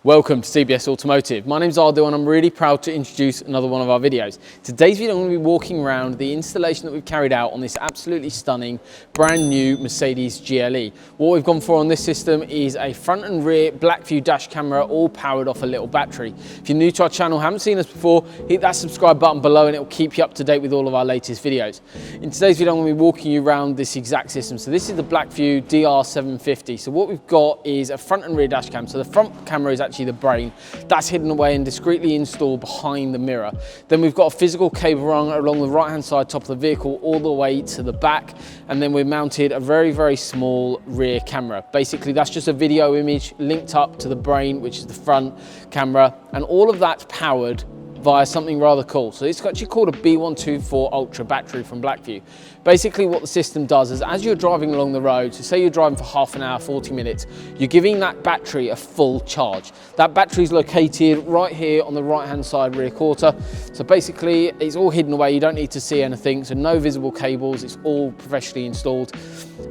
Welcome to CBS Automotive. My name's Ardil and I'm really proud to introduce another one of our videos. Today's video I'm going to be walking around the installation that we've carried out on this absolutely stunning brand new Mercedes GLE. What we've gone for on this system is a front and rear Black Vue dash camera all powered off a little battery. If you're new to our channel, haven't seen us before, hit that subscribe button below and it will keep you up to date with all of our latest videos. In today's video I'm going to be walking you around this exact system. So this is the Black Vue DR750. So what we've got is a front and rear dash cam. So the front camera is actually the brain that's hidden away and discreetly installed behind the mirror. Then we've got a physical cable run along the right hand side top of the vehicle all the way to the back, and then we've mounted a very small rear camera. Basically that's just a video image linked up to the brain, which is the front camera, and all of that's powered via something rather cool. So it's actually called a B124 Ultra battery from Black Vue. Basically what the system does is as you're driving along the road, so say you're driving for half an hour, 40 minutes, you're giving that battery a full charge. That battery is located right here on the right hand side rear quarter. So basically it's all hidden away, you don't need to see anything, so no visible cables, it's all professionally installed.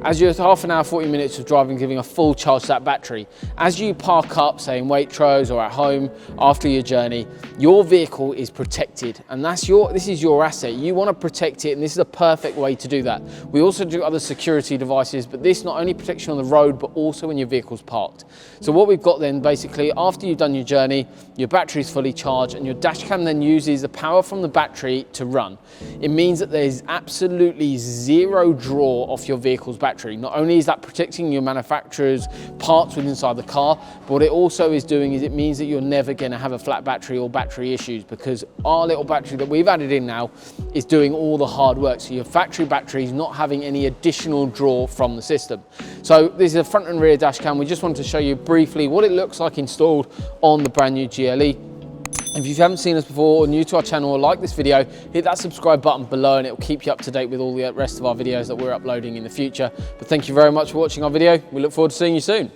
As you're half an hour, 40 minutes of driving, giving a full charge to that battery, as you park up, say in Waitrose or at home after your journey, your vehicle is protected, and this is your asset. You want to protect it, and this is a perfect way to do that. We also do other security devices, but this not only protects you on the road, but also when your vehicle's parked. So what we've got then, basically, after you've done your journey, your battery is fully charged, and your dash cam then uses the power from the battery to run. It means that there's absolutely zero draw off your vehicle's battery. Not only is that protecting your manufacturer's parts within inside the car, but what it also is doing is it means that you're never going to have a flat battery or battery issues, because our little battery that we've added in now is doing all the hard work. So your factory battery is not having any additional draw from the system. So this is a front and rear dash cam. We just wanted to show you briefly what it looks like installed on the brand new GLE. If you haven't seen us before or new to our channel or like this video, hit that subscribe button below and it will keep you up to date with all the rest of our videos that we're uploading in the future. But thank you very much for watching our video. We look forward to seeing you soon.